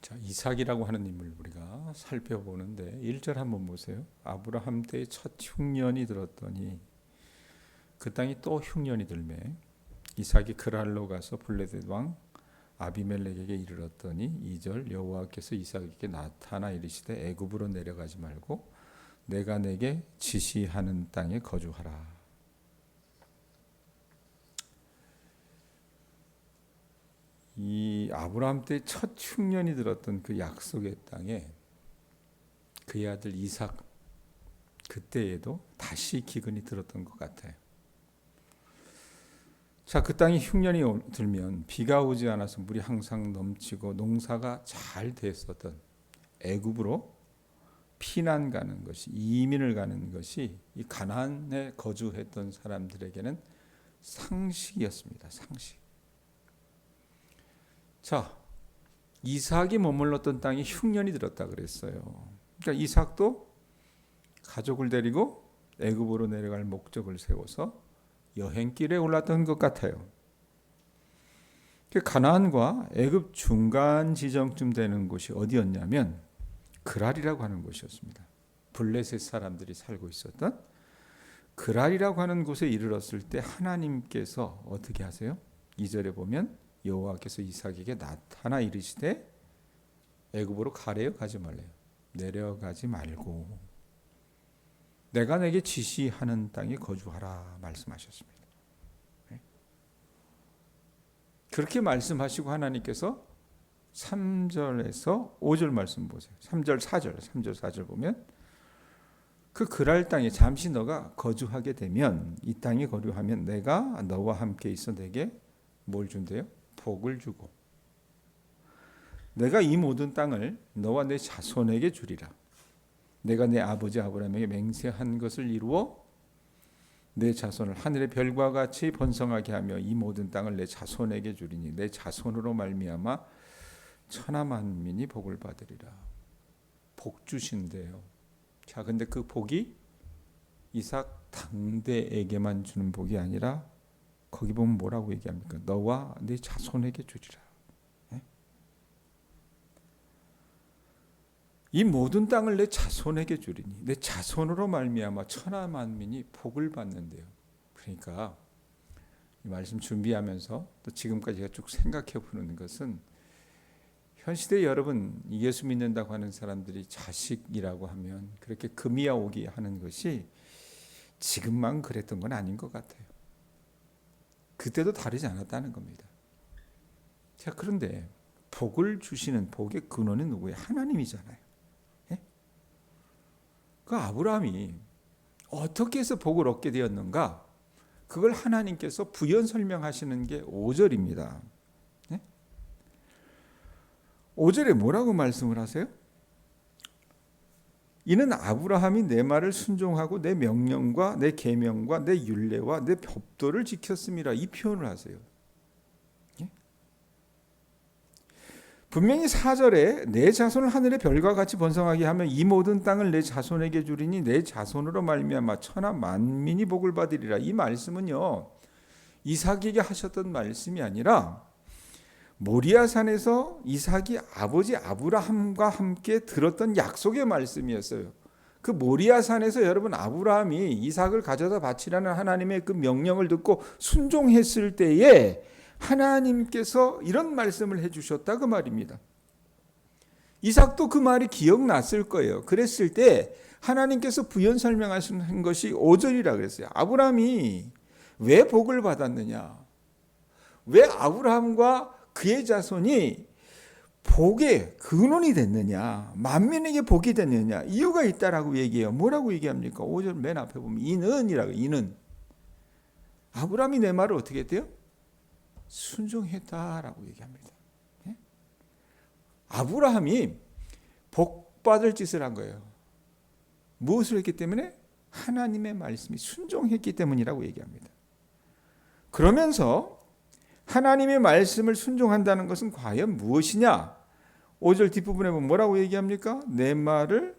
자, 이삭이라고 하는 인물을 우리가 살펴보는데 1절 한번 보세요. 아브라함 때의 첫 흉년이 들었더니 그 땅이 또 흉년이 들매 이삭이 그랄로 가서 블레셋 왕 아비멜렉에게 이르렀더니 2절 여호와께서 이삭에게 나타나 이르시되 애굽으로 내려가지 말고 내가 내게 지시하는 땅에 거주하라. 이 아브라함 때 첫 흉년이 들었던 그 약속의 땅에 그의 아들 이삭 그때에도 다시 기근이 들었던 것 같아요. 자, 그 땅이 흉년이 들면 비가 오지 않아서 물이 항상 넘치고 농사가 잘 됐었던 애굽으로 피난 가는 것이, 이민을 가는 것이 이 가나안에 거주했던 사람들에게는 상식이었습니다. 상식. 자, 이삭이 머물렀던 땅이 흉년이 들었다 그랬어요. 그러니까 이삭도 가족을 데리고 애굽으로 내려갈 목적을 세워서 여행길에 올랐던 것 같아요. 가나안과 애굽 중간 지점쯤 되는 곳이 어디였냐면 그랄이라고 하는 곳이었습니다. 블레셋 사람들이 살고 있었던 그랄이라고 하는 곳에 이르렀을 때 하나님께서 어떻게 하세요? 2절에 보면 여호와께서 이삭에게 나타나 이르시되 애굽으로 가래요? 가지 말래요? 내려가지 말고 내가 내게 지시하는 땅에 거주하라 말씀하셨습니다. 그렇게 말씀하시고 하나님께서 3절에서 5절 말씀 보세요. 3절 4절 보면 그 그랄 땅에 잠시 너가 거주하게 되면 이 땅에 거주하면 내가 너와 함께 있어 내게 뭘 준대요? 복을 주고 내가 이 모든 땅을 너와 내 자손에게 주리라. 내가 내 아버지 아브라함에게 맹세한 것을 이루어 내 자손을 하늘의 별과 같이 번성하게 하며 이 모든 땅을 내 자손에게 주리니 내 자손으로 말미암아 천하 만민이 복을 받으리라. 복 주신대요. 자, 근데 그 복이 이삭 당대에게만 주는 복이 아니라 거기 보면 뭐라고 얘기합니까? 너와 네 자손에게 주리라. 이 모든 땅을 내 자손에게 주리니 내 자손으로 말미암아 천하 만민이 복을 받는데요. 그러니까 이 말씀 준비하면서 또 지금까지 제가 쭉 생각해 보는 것은 현 시대 여러분 예수 믿는다고 하는 사람들이 자식이라고 하면 그렇게 금이야 오기 하는 것이 지금만 그랬던 건 아닌 것 같아요. 그때도 다르지 않았다는 겁니다. 자, 그런데 복을 주시는 복의 근원은 누구예요? 하나님이잖아요. 그 아브라함이 어떻게 해서 복을 얻게 되었는가? 그걸 하나님께서 부연 설명하시는 게 5절입니다. 5절에 뭐라고 말씀을 하세요? 이는 아브라함이 내 말을 순종하고 내 명령과 내 계명과 내 율례와 내 법도를 지켰음이라 이 표현을 하세요. 분명히 4절에 내 자손을 하늘의 별과 같이 번성하게 하며 이 모든 땅을 내 자손에게 주리니 내 자손으로 말미암아 천하 만민이 복을 받으리라. 이 말씀은요 이삭에게 하셨던 말씀이 아니라 모리아산에서 이삭이 아버지 아브라함과 함께 들었던 약속의 말씀이었어요. 그 모리아산에서 여러분 아브라함이 이삭을 가져다 바치라는 하나님의 그 명령을 듣고 순종했을 때에 하나님께서 이런 말씀을 해주셨다 그 말입니다. 이삭도 그 말이 기억났을 거예요. 그랬을 때 하나님께서 부연 설명하신 것이 5절이라 그랬어요. 아브라함이 왜 복을 받았느냐? 왜 아브라함과 그의 자손이 복의 근원이 됐느냐? 만민에게 복이 됐느냐? 이유가 있다라고 얘기해요. 뭐라고 얘기합니까? 5절 맨 앞에 보면 이는이라고. 이는 아브라함이 내 말을 어떻게 했대요? 순종했다라고 얘기합니다. 아브라함이 복 받을 짓을 한 거예요. 무엇을 했기 때문에? 하나님의 말씀이 순종했기 때문이라고 얘기합니다. 그러면서 하나님의 말씀을 순종한다는 것은 과연 무엇이냐? 5절 뒷부분에 보면 뭐라고 얘기합니까? 내 말을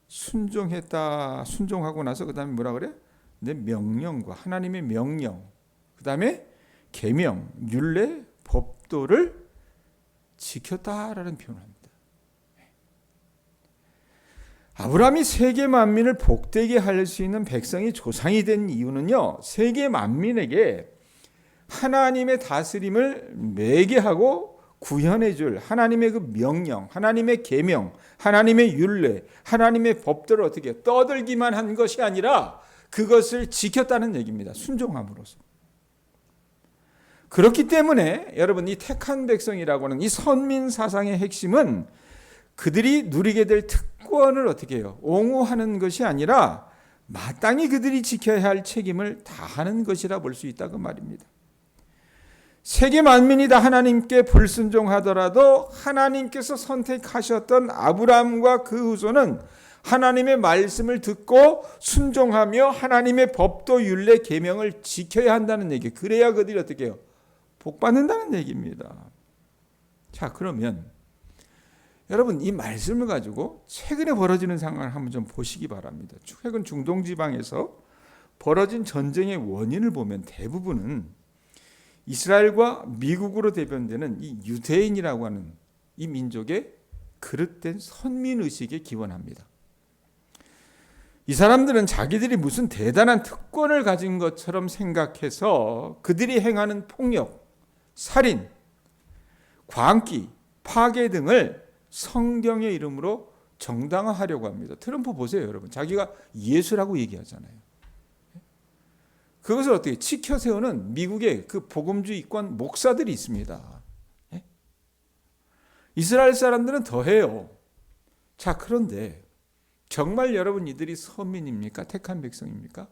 순종했다. 순종하고 나서 그 다음에 뭐라 그래? 내 명령과 하나님의 명령, 그 다음에 계명, 율례, 법도를 지켰다라는 표현을 합니다. 아브라함이 세계 만민을 복되게 할 수 있는 백성이 조상이 된 이유는요, 세계 만민에게 하나님의 다스림을 매개하고 구현해 줄 하나님의 그 명령, 하나님의 계명, 하나님의 율례, 하나님의 법들을 어떻게 떠들기만 한 것이 아니라 그것을 지켰다는 얘기입니다. 순종함으로써. 그렇기 때문에 여러분, 이 택한 백성이라고 하는 이 선민 사상의 핵심은 그들이 누리게 될 특권을 어떻게 해요? 옹호하는 것이 아니라 마땅히 그들이 지켜야 할 책임을 다하는 것이라 볼 수 있다 그 말입니다. 세계 만민이 다 하나님께 불순종하더라도 하나님께서 선택하셨던 아브라함과 그 후손은 하나님의 말씀을 듣고 순종하며 하나님의 법도 율례 계명을 지켜야 한다는 얘기. 그래야 그들이 어떻게 해요? 복받는다는 얘기입니다. 자, 그러면 여러분, 이 말씀을 가지고 최근에 벌어지는 상황을 한번 좀 보시기 바랍니다. 최근 중동 지방에서 벌어진 전쟁의 원인을 보면 대부분은 이스라엘과 미국으로 대변되는 이 유대인이라고 하는 이 민족의 그릇된 선민의식에 기원합니다. 이 사람들은 자기들이 무슨 대단한 특권을 가진 것처럼 생각해서 그들이 행하는 폭력, 살인, 광기, 파괴 등을 성경의 이름으로 정당화하려고 합니다. 트럼프 보세요, 여러분. 자기가 예수라고 얘기하잖아요. 그것을 어떻게 지켜 세우는 미국의 그 복음주의권 목사들이 있습니다. 이스라엘 사람들은 더해요. 자, 그런데 정말 여러분, 이들이 선민입니까? 택한 백성입니까?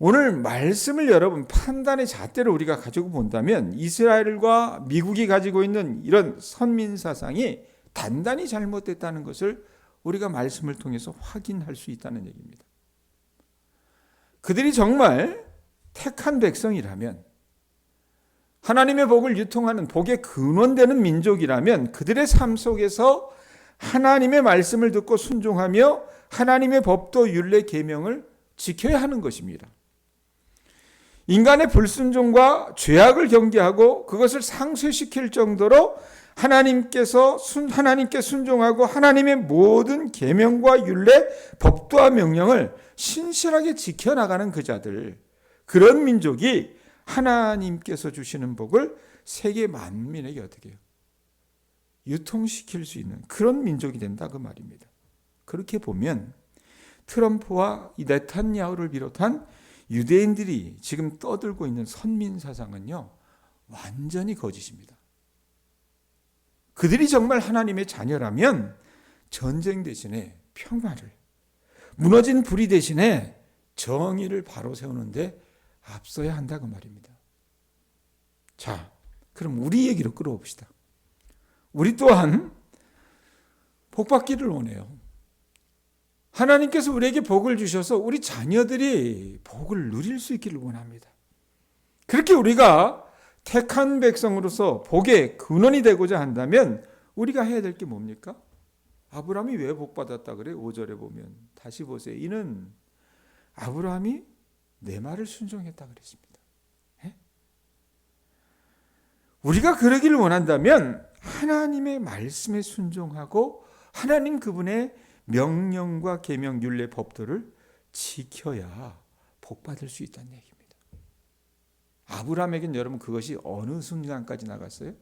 오늘 말씀을 여러분 판단의 잣대를 우리가 가지고 본다면 이스라엘과 미국이 가지고 있는 이런 선민 사상이 단단히 잘못됐다는 것을 우리가 말씀을 통해서 확인할 수 있다는 얘기입니다. 그들이 정말 택한 백성이라면, 하나님의 복을 유통하는 복의 근원되는 민족이라면 그들의 삶 속에서 하나님의 말씀을 듣고 순종하며 하나님의 법도 율례 계명을 지켜야 하는 것입니다. 인간의 불순종과 죄악을 경계하고 그것을 상쇄시킬 정도로 하나님께 순종하고 하나님의 모든 계명과 율례, 법도와 명령을 신실하게 지켜나가는 그 자들, 그런 민족이 하나님께서 주시는 복을 세계 만민에게 어떻게 해요? 유통시킬 수 있는 그런 민족이 된다 그 말입니다. 그렇게 보면 트럼프와 이 네탄야후를 비롯한 유대인들이 지금 떠들고 있는 선민 사상은요, 완전히 거짓입니다. 그들이 정말 하나님의 자녀라면 전쟁 대신에 평화를, 무너진 불의 대신에 정의를 바로 세우는데 앞서야 한다 그 말입니다. 자, 그럼 우리 얘기로 끌어봅시다. 우리 또한 복받기를 원해요. 하나님께서 우리에게 복을 주셔서 우리 자녀들이 복을 누릴 수 있기를 원합니다. 그렇게 우리가 택한 백성으로서 복의 근원이 되고자 한다면 우리가 해야 될 게 뭡니까? 아브라함이 왜 복받았다 그래? 5절에 보면 다시 보세요. 이는 아브라함이 내 말을 순종했다 그랬습니다. 우리가 그러기를 원한다면 하나님의 말씀에 순종하고 하나님 그분의 명령과 계명, 율례, 법도를 지켜야 복받을 수 있다는 얘기입니다. 아브라함에겐 여러분 그것이 어느 순간까지 나갔어요?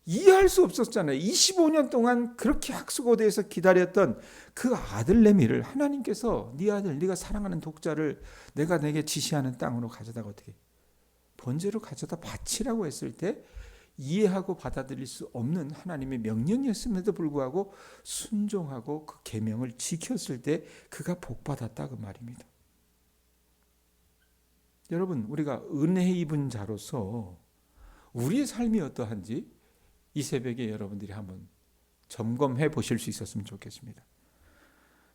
이해할 수 없었잖아요. 25년 동안 그렇게 학수고대에서 기다렸던 그 아들 레미를 하나님께서 네 아들, 네가 사랑하는 독자를 내가 내게 지시하는 땅으로 가져다가 어떻게 번제로 가져다 바치라고 했을 때 이해하고 받아들일 수 없는 하나님의 명령이었음에도 불구하고 순종하고 그 계명을 지켰을 때 그가 복받았다 그 말입니다. 여러분, 우리가 은혜 입은 자로서 우리의 삶이 어떠한지 이 새벽에 여러분들이 한번 점검해 보실 수 있었으면 좋겠습니다.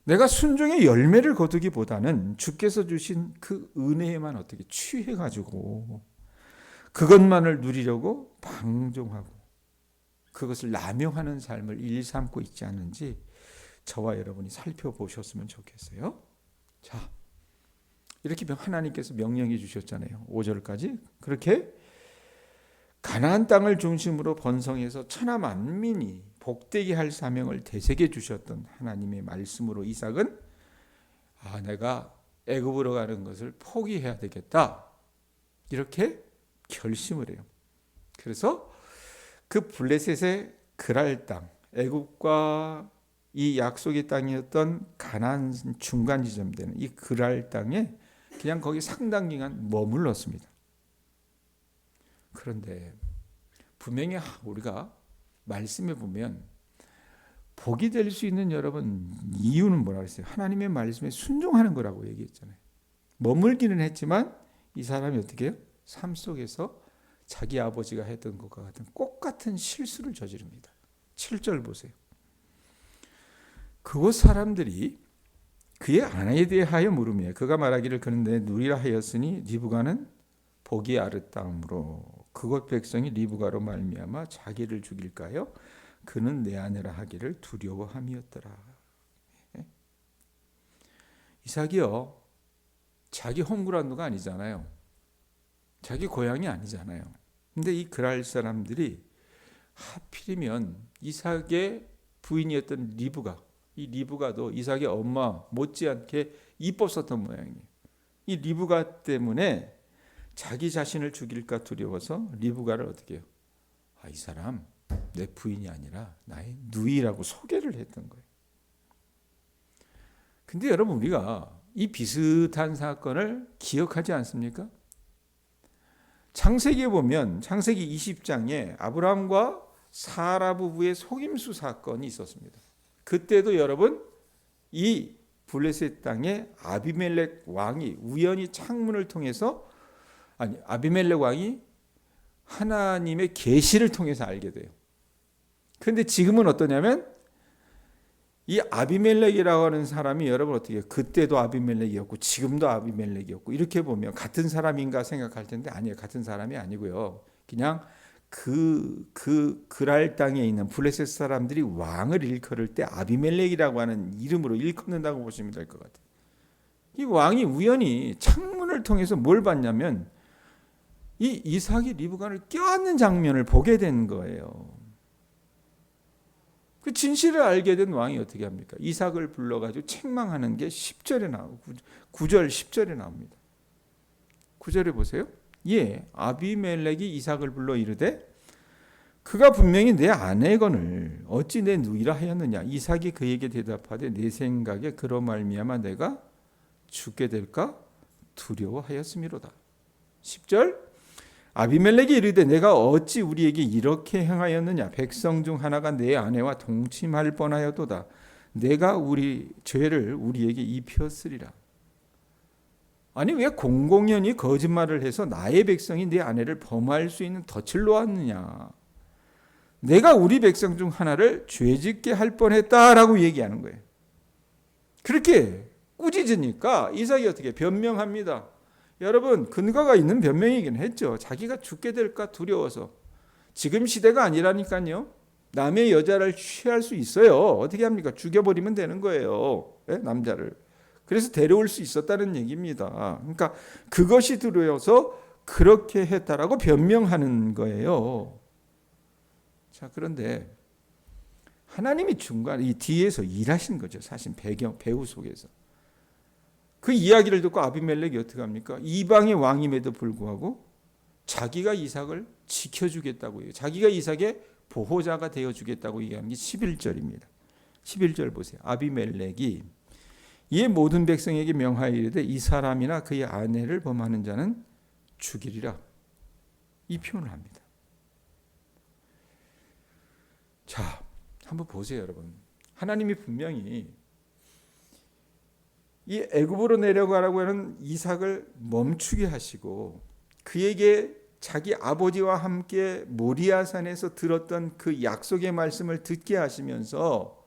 내가 순종의 열매를 거두기보다는 주께서 주신 그 은혜에만 어떻게 취해가지고 그것만을 누리려고 방종하고 그것을 남용하는 삶을 일삼고 있지 않은지 저와 여러분이 살펴보셨으면 좋겠어요. 자, 이렇게 하나님께서 명령해 주셨잖아요. 5절까지. 그렇게 가나안 땅을 중심으로 번성해서 천하 만민이 복되게 할 사명을 되새겨 주셨던 하나님의 말씀으로 이삭은 내가 애굽으로 가는 것을 포기해야 되겠다 이렇게 결심을 해요. 그래서 그 블레셋의 그랄 땅, 애굽과 이 약속의 땅이었던 가나안 중간 지점 되는 이 그랄 땅에 그냥 거기 상당 기간 머물렀습니다. 그런데 분명히 우리가 말씀해 보면 복이 될 수 있는 여러분 이유는 뭐라고 했어요? 하나님의 말씀에 순종하는 거라고 얘기했잖아요. 머물기는 했지만 이 사람이 어떻게 해요? 삶 속에서 자기 아버지가 했던 것과 같은 똑같은 실수를 저지릅니다. 7절 보세요. 그곳 사람들이 그의 아내에 대하여 물으며 그가 말하기를 그는 내 누이라 하였으니 리브가는 복이 아르다므로 그곳 백성이 리브가로 말미암아 자기를 죽일까요? 그는 내 아내라 하기를 두려워함이었더라. 이삭이요, 자기 홈그라운드가 아니잖아요. 자기 고향이 아니잖아요. 근데 이 그랄 사람들이 하필이면 이삭의 부인이었던 리브가, 이 리브가도 이삭의 엄마 못지않게 이뻤었던 모양이에요. 이 리브가 때문에 자기 자신을 죽일까 두려워서 리브가를 어떻게 해요? 이 사람 내 부인이 아니라 나의 누이라고 소개를 했던 거예요. 근데 여러분 우리가 이 비슷한 사건을 기억하지 않습니까? 창세기에 보면 창세기 20장에 아브라함과 사라 부부의 속임수 사건이 있었습니다. 그때도 여러분 이 블레셋 땅에 아비멜렉 왕이 우연히 창문을 통해서 아비멜렉 왕이 하나님의 계시를 통해서 알게 돼요. 그런데 지금은 어떠냐면 이 아비멜렉이라고 하는 사람이 여러분 어떻게 해요? 그때도 아비멜렉이었고 지금도 아비멜렉이었고 이렇게 보면 같은 사람인가 생각할 텐데 아니에요. 같은 사람이 아니고요. 그냥 그랄 땅에 있는 블레셋 사람들이 왕을 일컬을 때 아비멜렉이라고 하는 이름으로 일컫는다고 보시면 될 것 같아요. 이 왕이 우연히 창문을 통해서 뭘 봤냐면 이 이삭이 리브가를 껴안는 장면을 보게 된 거예요. 그 진실을 알게 된 왕이 어떻게 합니까? 이삭을 불러가지고 책망하는 게 10절에 나오고 9절 10절에 나옵니다. 9절에 보세요. 아비멜렉이 이삭을 불러 이르되 그가 분명히 내 아내거늘 어찌 내 누이라 하였느냐. 이삭이 그에게 대답하되 내 생각에 그로 말미암아 내가 죽게 될까 두려워하였음이로다. 10절 아비멜렉이 이르되 내가 어찌 우리에게 이렇게 행하였느냐. 백성 중 하나가 내 아내와 동침할 뻔하였도다. 내가 우리 죄를 우리에게 입혔으리라. 아니 왜 공공연히 거짓말을 해서 나의 백성이 내 아내를 범할 수 있는 덫을 놓았느냐. 내가 우리 백성 중 하나를 죄짓게 할 뻔했다라고 얘기하는 거예요. 그렇게 꾸짖으니까 이삭이 어떻게 변명합니다. 여러분 근거가 있는 변명이긴 했죠. 자기가 죽게 될까 두려워서. 지금 시대가 아니라니까요. 남의 여자를 취할 수 있어요. 어떻게 합니까? 죽여버리면 되는 거예요. 남자를. 그래서 데려올 수 있었다는 얘기입니다. 그러니까 그것이 두려워서 그렇게 했다라고 변명하는 거예요. 자, 그런데 하나님이 중간 이 뒤에서 일하신 거죠. 사실 배후 속에서. 그 이야기를 듣고 아비멜렉이 어떻게 합니까? 이방의 왕임에도 불구하고 자기가 이삭을 지켜주겠다고 해요. 자기가 이삭의 보호자가 되어주겠다고 얘기하는 게 11절입니다. 11절 보세요. 아비멜렉이 이에 모든 백성에게 명하여 이르되 이 사람이나 그의 아내를 범하는 자는 죽이리라. 이 표현을 합니다. 자, 한번 보세요, 여러분. 하나님이 분명히 이 애굽으로 내려가라고 하는 이삭을 멈추게 하시고 그에게 자기 아버지와 함께 모리아산에서 들었던 그 약속의 말씀을 듣게 하시면서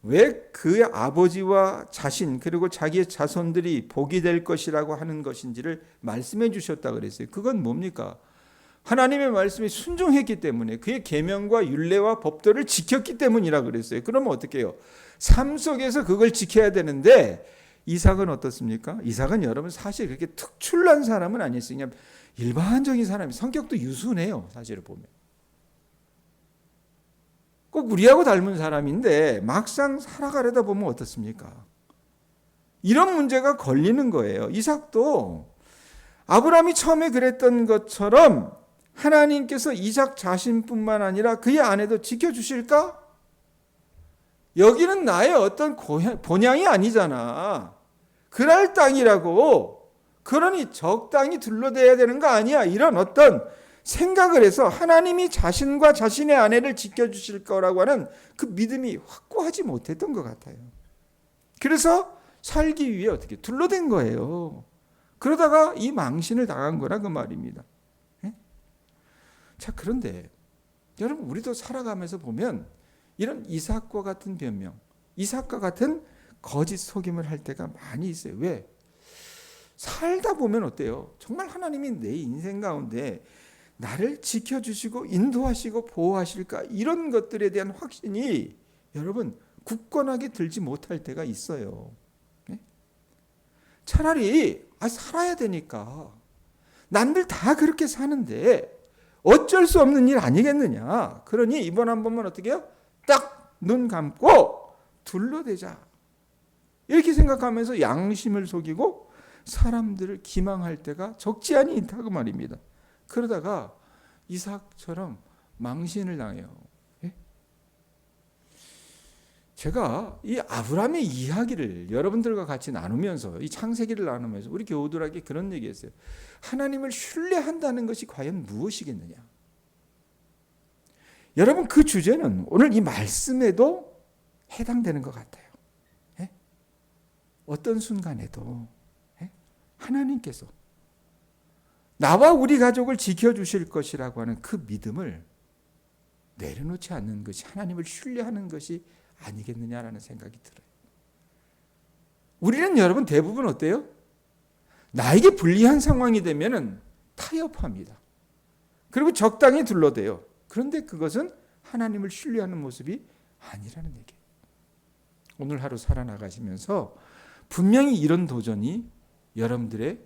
왜 그 아버지와 자신 그리고 자기의 자손들이 복이 될 것이라고 하는 것인지를 말씀해 주셨다 그랬어요. 그건 뭡니까? 하나님의 말씀에 순종했기 때문에 그의 계명과 율례와 법도를 지켰기 때문이라 그랬어요. 그러면 어떻게 해요? 삶 속에서 그걸 지켜야 되는데 이삭은 어떻습니까? 이삭은 여러분 사실 그렇게 특출난 사람은 아니었어요. 그냥 일반적인 사람이 성격도 유순해요. 사실을 보면. 그 꼭 우리하고 닮은 사람인데 막상 살아가려다 보면 어떻습니까? 이런 문제가 걸리는 거예요. 이삭도 아브라함이 처음에 그랬던 것처럼 하나님께서 이삭 자신뿐만 아니라 그의 아내도 지켜주실까? 여기는 나의 어떤 본향이 아니잖아. 그랄 땅이라고. 그러니 적당히 둘러대야 되는 거 아니야. 이런 어떤 생각을 해서 하나님이 자신과 자신의 아내를 지켜주실 거라고 하는 그 믿음이 확고하지 못했던 것 같아요. 그래서 살기 위해 어떻게 둘러댄 거예요. 그러다가 이 망신을 당한 거라 그 말입니다. 자, 그런데 여러분, 우리도 살아가면서 보면 이런 이삭과 같은 변명, 이삭과 같은 거짓 속임을 할 때가 많이 있어요. 왜? 살다 보면 어때요? 정말 하나님이 내 인생 가운데 나를 지켜주시고 인도하시고 보호하실까? 이런 것들에 대한 확신이 여러분 굳건하게 들지 못할 때가 있어요. 차라리 살아야 되니까 남들 다 그렇게 사는데 어쩔 수 없는 일 아니겠느냐. 그러니 이번 한 번만 어떻게 해요? 딱 눈 감고 둘러대자. 이렇게 생각하면서 양심을 속이고 사람들을 기망할 때가 적지 않이 있다고 말입니다. 그러다가 이삭처럼 망신을 당해요. 제가 이 아브라함의 이야기를 여러분들과 같이 나누면서 이 창세기를 나누면서 우리 교우들에게 그런 얘기했어요. 하나님을 신뢰한다는 것이 과연 무엇이겠느냐. 여러분, 그 주제는 오늘 이 말씀에도 해당되는 것 같아요. 어떤 순간에도 하나님께서 나와 우리 가족을 지켜주실 것이라고 하는 그 믿음을 내려놓지 않는 것이 하나님을 신뢰하는 것이 아니겠느냐라는 생각이 들어요. 우리는 여러분 대부분 어때요? 나에게 불리한 상황이 되면은 타협합니다. 그리고 적당히 둘러대요. 그런데 그것은 하나님을 신뢰하는 모습이 아니라는 얘기예요. 오늘 하루 살아나가시면서 분명히 이런 도전이 여러분들의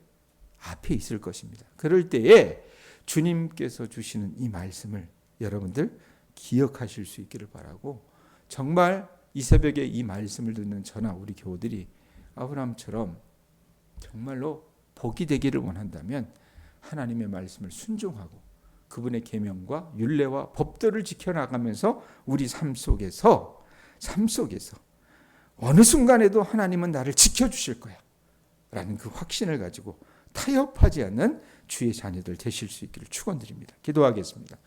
앞에 있을 것입니다. 그럴 때에 주님께서 주시는 이 말씀을 여러분들 기억하실 수 있기를 바라고, 정말 이 새벽에 이 말씀을 듣는 저나 우리 교우들이 아브라함처럼 정말로 복이 되기를 원한다면 하나님의 말씀을 순종하고 그분의 계명과 율례와 법도를 지켜나가면서 우리 삶 속에서 어느 순간에도 하나님은 나를 지켜주실 거야 라는 그 확신을 가지고 타협하지 않는 주의 자녀들 되실 수 있기를 축원드립니다. 기도하겠습니다.